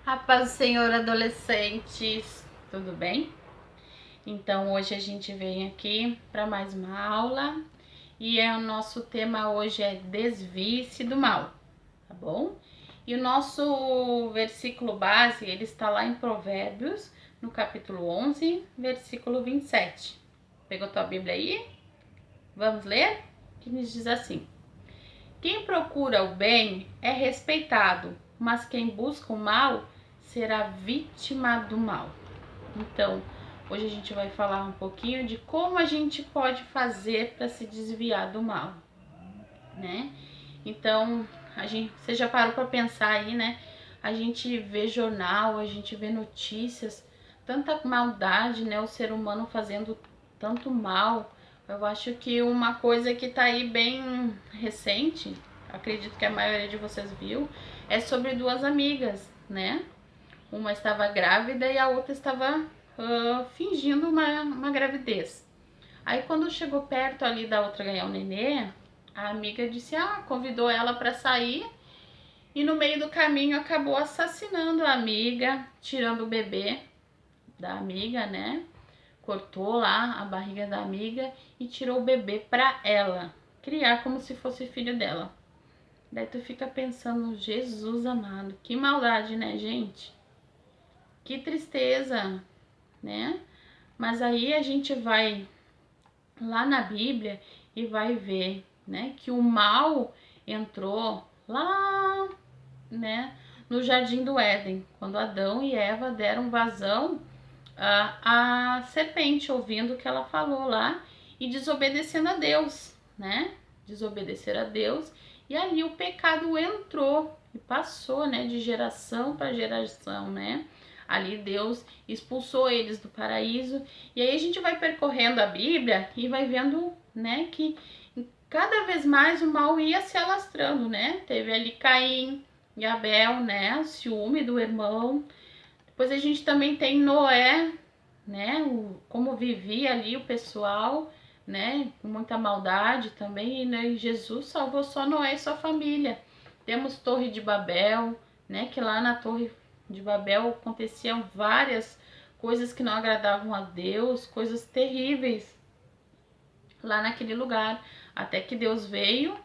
A paz do Senhor, adolescentes, tudo bem? Então hoje a gente vem aqui para mais uma aula e o nosso tema hoje é desvie-se do mal, tá bom? E o nosso versículo base, ele está lá em Provérbios, no capítulo 11, versículo 27. Pegou tua Bíblia aí? Vamos ler? Que nos diz assim: quem procura o bem é respeitado, mas quem busca o mal será vítima do mal. Então, hoje a gente vai falar um pouquinho de como a gente pode fazer para se desviar do mal, né? Então, você já parou para pensar aí, né? A gente vê jornal, a gente vê notícias, tanta maldade, né? O ser humano fazendo tanto mal. Eu acho que uma coisa que tá aí bem recente, acredito que a maioria de vocês viu, é sobre duas amigas, né? Uma estava grávida e a outra estava fingindo uma gravidez. Aí quando chegou perto ali da outra ganhar o nenê, a amiga disse, convidou ela para sair e no meio do caminho acabou assassinando a amiga, tirando o bebê da amiga, né? Cortou lá a barriga da amiga e tirou o bebê para ela criar como se fosse filho dela. Daí tu fica pensando, Jesus amado, que maldade, né, gente? Que tristeza, né? Mas aí a gente vai lá na Bíblia e vai ver, né, que o mal entrou lá, né, no Jardim do Éden, quando Adão e Eva deram vazão à serpente, ouvindo o que ela falou lá e desobedecendo a Deus, né? Desobedeceram a Deus e ali o pecado entrou e passou, né, de geração para geração, né? Ali Deus expulsou eles do paraíso. E aí a gente vai percorrendo a Bíblia e vai vendo, né, que cada vez mais o mal ia se alastrando, né? Teve ali Caim e Abel, né, o ciúme do irmão. Depois a gente também tem Noé, né, como vivia ali o pessoal, né, com muita maldade também, né, e Jesus salvou só Noé e sua família. Temos Torre de Babel, né, que lá na Torre de Babel aconteciam várias coisas que não agradavam a Deus, coisas terríveis lá naquele lugar, até que Deus veio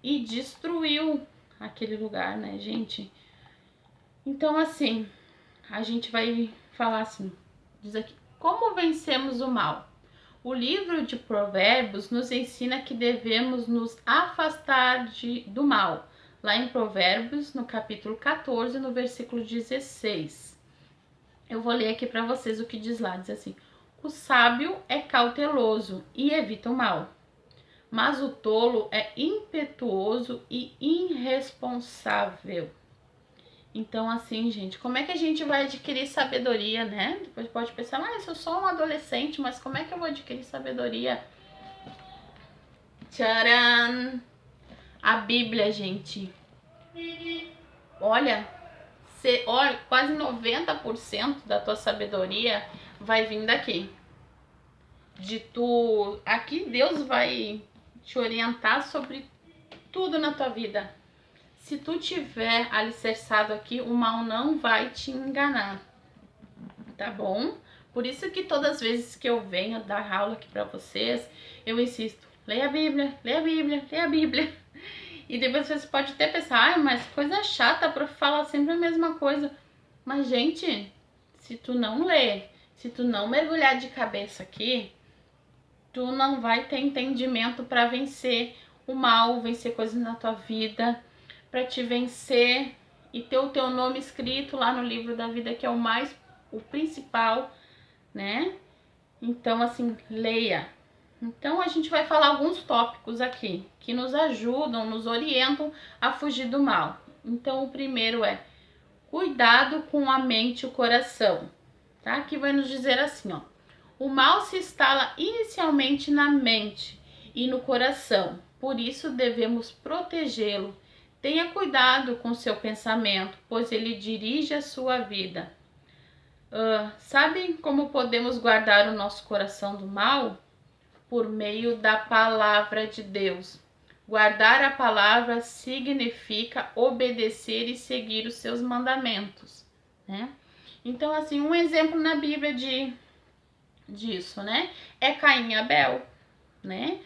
e destruiu aquele lugar, né, gente? Então, assim, a gente vai falar assim, diz aqui, como vencemos o mal? O livro de Provérbios nos ensina que devemos nos afastar do mal. Lá em Provérbios, no capítulo 14, no versículo 16. Eu vou ler aqui para vocês o que diz lá. Diz assim: o sábio é cauteloso e evita o mal, mas o tolo é impetuoso e irresponsável. Então, assim, gente, como é que a gente vai adquirir sabedoria, né? Depois pode pensar, eu sou só um adolescente, mas como é que eu vou adquirir sabedoria? Tcharam! A Bíblia, gente. Olha, quase 90% da tua sabedoria vai vir daqui. Aqui Deus vai te orientar sobre tudo na tua vida. Se tu tiver alicerçado aqui, o mal não vai te enganar, tá bom? Por isso que todas as vezes que eu venho dar aula aqui para vocês, eu insisto, leia a Bíblia, leia a Bíblia, leia a Bíblia. E depois você pode até pensar, mas coisa chata para falar sempre a mesma coisa. Mas, gente, se tu não ler, se tu não mergulhar de cabeça aqui, tu não vai ter entendimento para vencer o mal, vencer coisas na tua vida, para te vencer e ter o teu nome escrito lá no livro da vida, que é o principal, né? Então, assim, leia. Então, a gente vai falar alguns tópicos aqui que nos ajudam, nos orientam a fugir do mal. Então, o primeiro é cuidado com a mente e o coração, tá? Aqui vai nos dizer assim, ó. O mal se instala inicialmente na mente e no coração, por isso devemos protegê-lo. Tenha cuidado com seu pensamento, pois ele dirige a sua vida. Sabem como podemos guardar o nosso coração do mal? Por meio da palavra de Deus. Guardar a palavra significa obedecer e seguir os seus mandamentos, né? Então, assim, um exemplo na Bíblia disso, né? É Caim e Abel, né?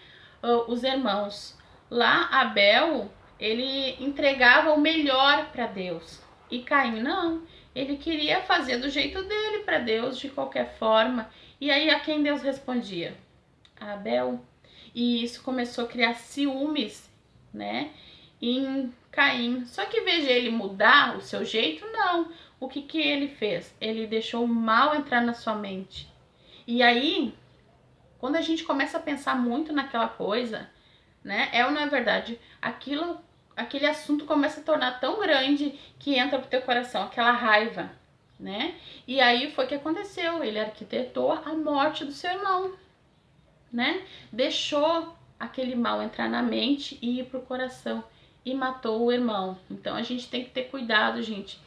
Os irmãos. Lá, Abel, ele entregava o melhor para Deus. E Caim não. Ele queria fazer do jeito dele para Deus, de qualquer forma. E aí, a quem Deus respondia? A Abel. E isso começou a criar ciúmes, né? Em Caim. Só que veja ele mudar o seu jeito, não. O que ele fez? Ele deixou o mal entrar na sua mente. E aí, quando a gente começa a pensar muito naquela coisa, né? É ou não é verdade? Aquele assunto começa a tornar tão grande que entra pro teu coração, aquela raiva, né? E aí foi o que aconteceu. Ele arquitetou a morte do seu irmão, né? Deixou aquele mal entrar na mente e ir pro coração e matou o irmão. Então a gente tem que ter cuidado, gente.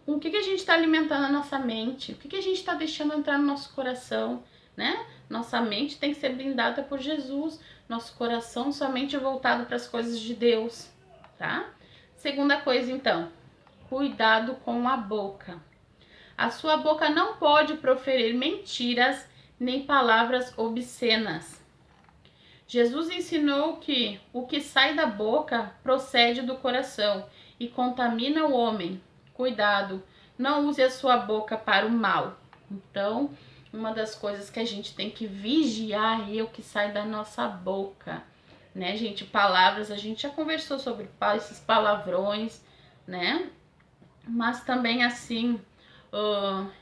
O que a gente está alimentando a nossa mente? O que a gente está deixando entrar no nosso coração, né? Nossa mente tem que ser blindada por Jesus, nosso coração somente voltado para as coisas de Deus, tá? Segunda coisa, então, cuidado com a boca. A sua boca não pode proferir mentiras nem palavras obscenas. Jesus ensinou que o que sai da boca procede do coração e contamina o homem. Cuidado, não use a sua boca para o mal. Então, uma das coisas que a gente tem que vigiar é o que sai da nossa boca, né, gente? Palavras, a gente já conversou sobre esses palavrões, né? Mas também, assim,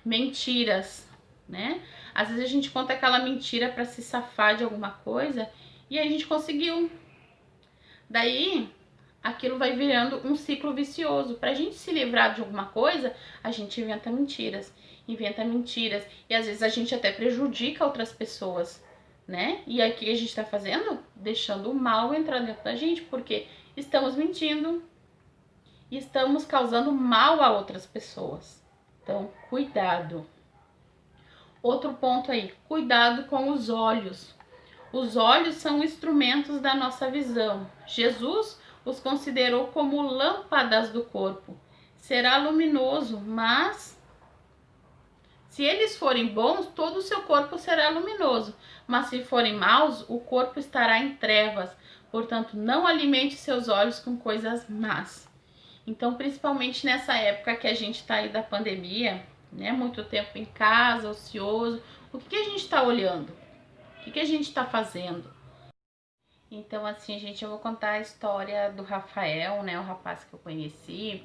mentiras, né? Às vezes a gente conta aquela mentira para se safar de alguma coisa e a gente conseguiu. Daí, aquilo vai virando um ciclo vicioso. Pra gente se livrar de alguma coisa, a gente inventa mentiras. E às vezes a gente até prejudica outras pessoas, né? E aí o que a gente tá fazendo? Deixando o mal entrar dentro da gente, porque estamos mentindo e estamos causando mal a outras pessoas. Então, cuidado. Outro ponto aí, cuidado com os olhos. Os olhos são instrumentos da nossa visão. Jesus os considerou como lâmpadas do corpo. Será luminoso, mas se eles forem bons, todo o seu corpo será luminoso. Mas se forem maus, o corpo estará em trevas. Portanto, não alimente seus olhos com coisas más. Então, principalmente nessa época que a gente está aí da pandemia, né? Muito tempo em casa, ocioso. O que a gente está olhando? O que a gente está fazendo? Então, assim, gente, eu vou contar a história do Rafael, né? O rapaz que eu conheci.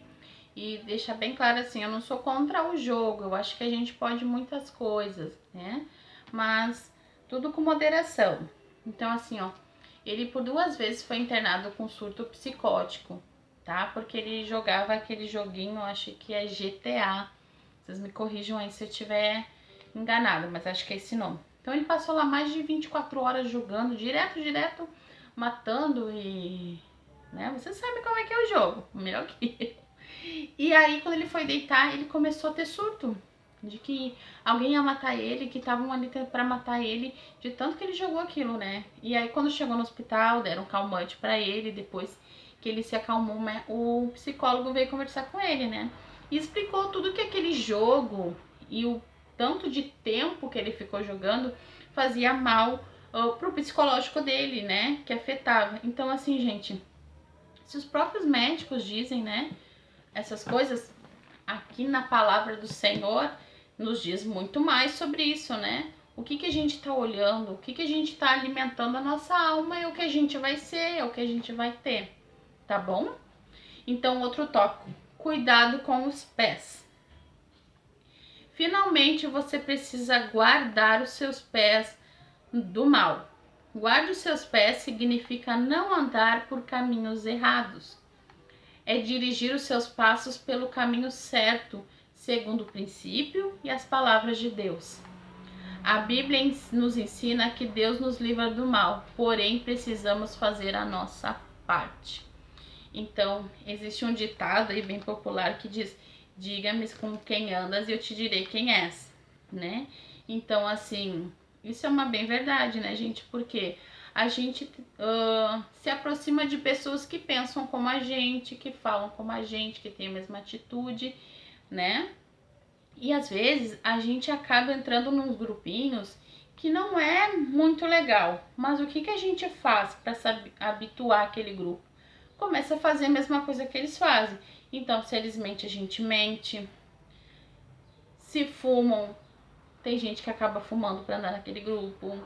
E deixar bem claro assim, eu não sou contra o jogo. Eu acho que a gente pode muitas coisas, né? Mas tudo com moderação. Então, assim, ó, ele por 2 vezes foi internado com surto psicótico, tá? Porque ele jogava aquele joguinho, acho que é GTA. Vocês me corrijam aí se eu tiver enganada, mas acho que é esse nome. Então ele passou lá mais de 24 horas jogando, direto, matando e... né? Você sabe como é que é o jogo, melhor que eu. E aí quando ele foi deitar, ele começou a ter surto. De que alguém ia matar ele, que estavam ali pra matar ele, de tanto que ele jogou aquilo, né? E aí quando chegou no hospital, deram um calmante pra ele, depois que ele se acalmou, né, o psicólogo veio conversar com ele, né? E explicou tudo que aquele jogo e o tanto de tempo que ele ficou jogando fazia mal pro psicológico dele, né? Que afetava. Então, assim, gente, se os próprios médicos dizem, né, essas coisas, aqui na palavra do Senhor nos diz muito mais sobre isso, né? O que a gente tá olhando, o que a gente tá alimentando a nossa alma é o que a gente vai ser, é o que a gente vai ter, tá bom? Então, outro tópico, cuidado com os pés. Finalmente, você precisa guardar os seus pés do mal. Guarde os seus pés significa não andar por caminhos errados. É dirigir os seus passos pelo caminho certo, segundo o princípio e as palavras de Deus. A Bíblia nos ensina que Deus nos livra do mal, porém precisamos fazer a nossa parte. Então, existe um ditado aí bem popular que diz: diga-me com quem andas e eu te direi quem és, né? Então, assim, isso é uma bem verdade, né, gente? Porque a gente se aproxima de pessoas que pensam como a gente, que falam como a gente, que têm a mesma atitude, né? E às vezes a gente acaba entrando nos grupinhos que não é muito legal. Mas o que a gente faz para se habituar àquele grupo? Começa a fazer a mesma coisa que eles fazem. Então, se eles mentem, a gente mente. Se fumam, tem gente que acaba fumando para andar naquele grupo.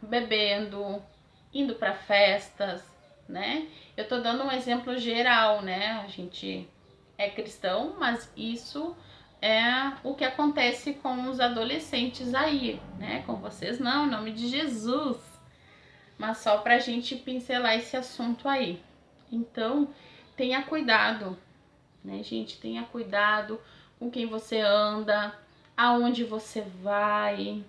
Bebendo, indo para festas, né? Eu tô dando um exemplo geral, né? A gente é cristão, mas isso é o que acontece com os adolescentes aí, né? Com vocês não, em nome de Jesus. Mas só pra gente pincelar esse assunto aí. Então, tenha cuidado, né, gente? Tenha cuidado com quem você anda, aonde você vai,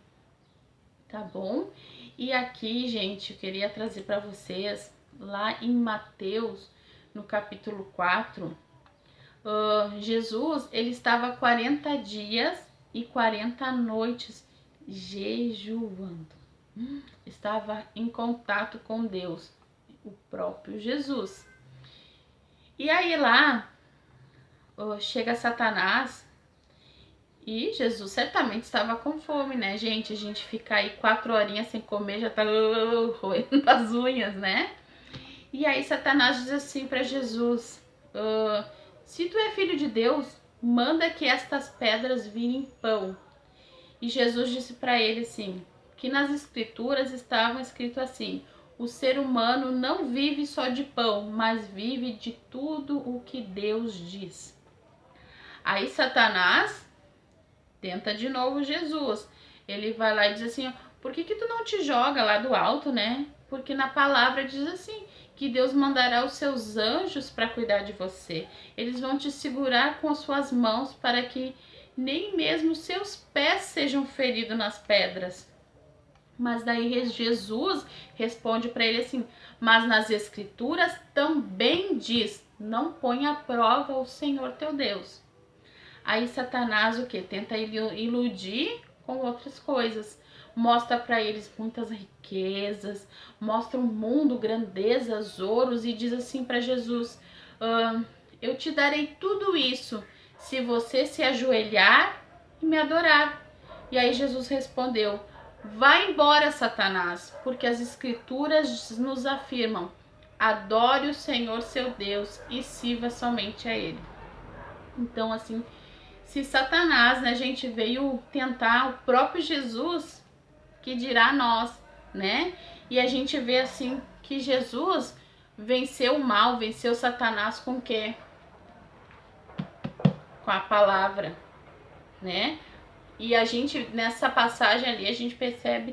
tá bom? E aqui, gente, eu queria trazer para vocês, lá em Mateus, no capítulo 4, Jesus, ele estava 40 dias e 40 noites jejuando. Estava em contato com Deus, o próprio Jesus. E aí lá, chega Satanás e Jesus certamente estava com fome, né, gente? A gente fica aí 4 horinhas sem comer, já tá roendo as unhas, né? E aí Satanás diz assim para Jesus, se tu é filho de Deus, manda que estas pedras virem pão. E Jesus disse para ele assim, que nas escrituras estava escrito assim, o ser humano não vive só de pão, mas vive de tudo o que Deus diz. Aí Satanás tenta de novo Jesus. Ele vai lá e diz assim, por que tu não te joga lá do alto, né? Porque na palavra diz assim, que Deus mandará os seus anjos para cuidar de você. Eles vão te segurar com as suas mãos para que nem mesmo seus pés sejam feridos nas pedras. Mas daí Jesus responde para ele assim, mas nas escrituras também diz, não põe à prova o Senhor teu Deus. Aí Satanás o que? Tenta iludir com outras coisas. Mostra para eles muitas riquezas, mostra o mundo, grandezas, ouros e diz assim para Jesus, eu te darei tudo isso se você se ajoelhar e me adorar. E aí Jesus respondeu, vai embora, Satanás, porque as escrituras nos afirmam, adore o Senhor seu Deus e sirva somente a Ele. Então assim, se Satanás, né, gente, veio tentar o próprio Jesus, que dirá nós, né? E a gente vê assim que Jesus venceu o mal, venceu Satanás com o quê? Com a palavra, né? E a gente, nessa passagem ali, a gente percebe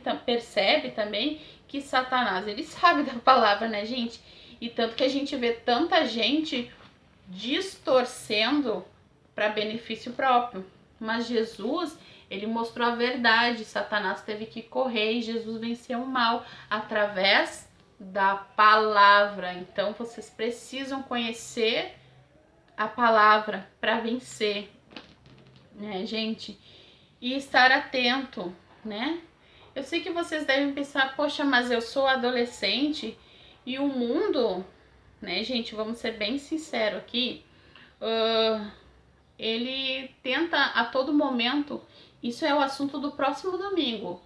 também que Satanás, ele sabe da palavra, né, gente? E tanto que a gente vê tanta gente distorcendo para benefício próprio. Mas Jesus, ele mostrou a verdade. Satanás teve que correr e Jesus venceu o mal através da palavra. Então vocês precisam conhecer a palavra para vencer, né, gente? E estar atento, né? Eu sei que vocês devem pensar, poxa, mas eu sou adolescente e o mundo, né, gente, vamos ser bem sinceros aqui, ele tenta a todo momento, isso é o assunto do próximo domingo,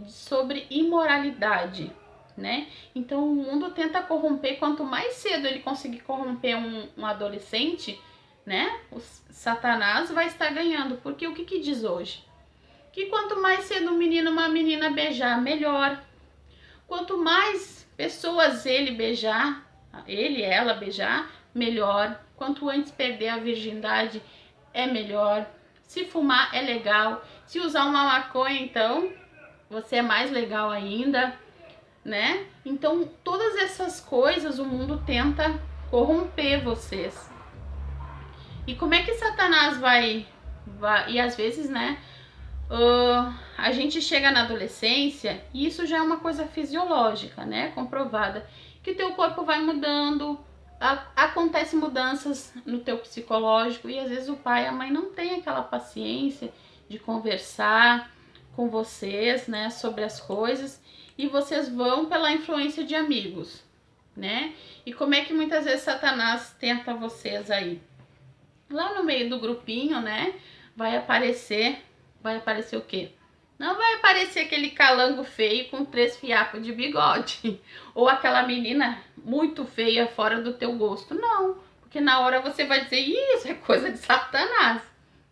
sobre imoralidade, né? Então o mundo tenta corromper, quanto mais cedo ele conseguir corromper um adolescente, né? O Satanás vai estar ganhando, porque o que diz hoje? Que quanto mais cedo um menino, uma menina beijar, melhor. Quanto mais pessoas ele beijar, ela beijar, melhor. Quanto antes perder a virgindade, é melhor. Se fumar, é legal. Se usar uma maconha, então, você é mais legal ainda, né? Então, todas essas coisas o mundo tenta corromper vocês. E como é que Satanás vai e às vezes, né, a gente chega na adolescência e isso já é uma coisa fisiológica, né, comprovada, que o teu corpo vai mudando, acontecem mudanças no teu psicológico e às vezes o pai e a mãe não têm aquela paciência de conversar com vocês, né, sobre as coisas e vocês vão pela influência de amigos, né? E como é que muitas vezes Satanás tenta vocês aí? Lá no meio do grupinho, né, vai aparecer o quê? Não vai aparecer aquele calango feio com 3 fiapos de bigode. Ou aquela menina muito feia fora do teu gosto. Não, porque na hora você vai dizer, isso é coisa de Satanás.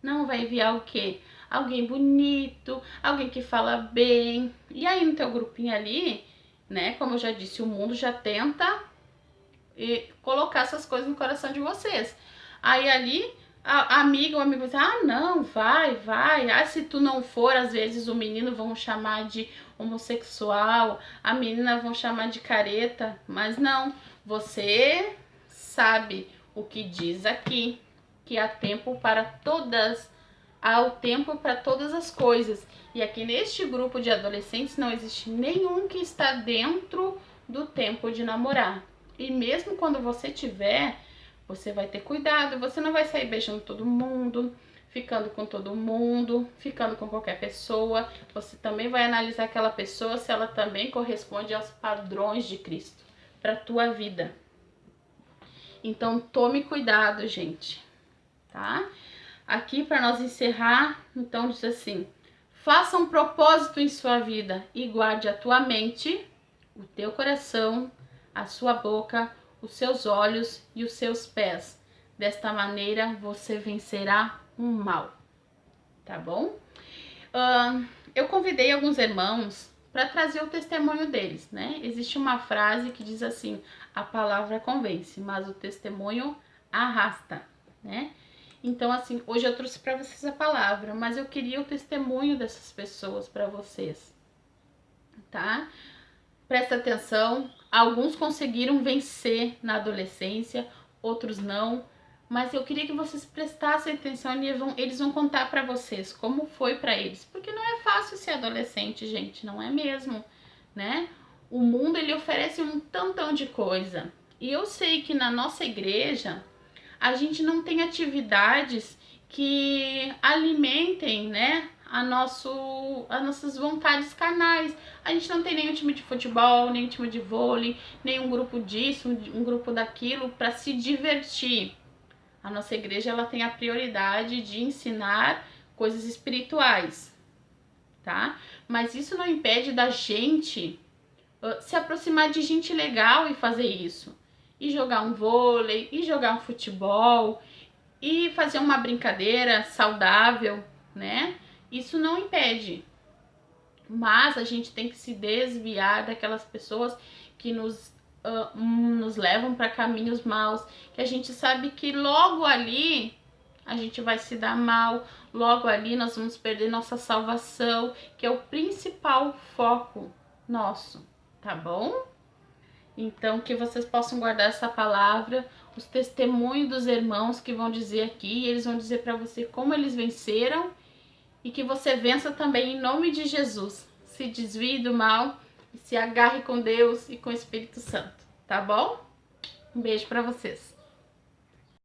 Não, vai enviar o quê? Alguém bonito, alguém que fala bem. E aí no teu grupinho ali, né, como eu já disse, o mundo já tenta colocar essas coisas no coração de vocês. Aí ali, a amiga ou amigo diz, ah, não, vai. Ah, se tu não for, às vezes o menino vão chamar de homossexual, a menina vão chamar de careta, mas não, você sabe o que diz aqui, que há tempo para todas, há o tempo para todas as coisas. E aqui neste grupo de adolescentes não existe nenhum que está dentro do tempo de namorar. E mesmo quando você tiver, você vai ter cuidado, você não vai sair beijando todo mundo, ficando com todo mundo, ficando com qualquer pessoa. Você também vai analisar aquela pessoa se ela também corresponde aos padrões de Cristo para a tua vida. Então tome cuidado, gente, tá? Aqui para nós encerrar, então diz assim: faça um propósito em sua vida e guarde a tua mente, o teu coração, a sua boca, os seus olhos e os seus pés. Desta maneira você vencerá o mal, tá bom? Eu convidei alguns irmãos para trazer o testemunho deles, né? Existe uma frase que diz assim: a palavra convence, mas o testemunho arrasta, né? Então, assim, hoje eu trouxe para vocês a palavra, mas eu queria o testemunho dessas pessoas para vocês, tá? Presta atenção, alguns conseguiram vencer na adolescência, outros não, mas eu queria que vocês prestassem atenção e eles vão contar para vocês como foi para eles, porque não é fácil ser adolescente, gente, não é mesmo, né? O mundo, ele oferece um tantão de coisa, e eu sei que na nossa igreja a gente não tem atividades que alimentem, né, as nossas vontades carnais. A gente não tem nenhum time de futebol, nenhum time de vôlei, nenhum grupo disso, um grupo daquilo para se divertir. A nossa igreja, ela tem a prioridade de ensinar coisas espirituais, tá? Mas isso não impede da gente se aproximar de gente legal e fazer isso. E jogar um vôlei, e jogar um futebol, e fazer uma brincadeira saudável, né? Isso não impede. Mas a gente tem que se desviar daquelas pessoas que nos levam para caminhos maus, que a gente sabe que logo ali a gente vai se dar mal, logo ali nós vamos perder nossa salvação, que é o principal foco nosso, tá bom? Então, que vocês possam guardar essa palavra, os testemunhos dos irmãos que vão dizer aqui, eles vão dizer para você como eles venceram, e que você vença também em nome de Jesus. Se desvie do mal e se agarre com Deus e com o Espírito Santo, tá bom? Um beijo para vocês.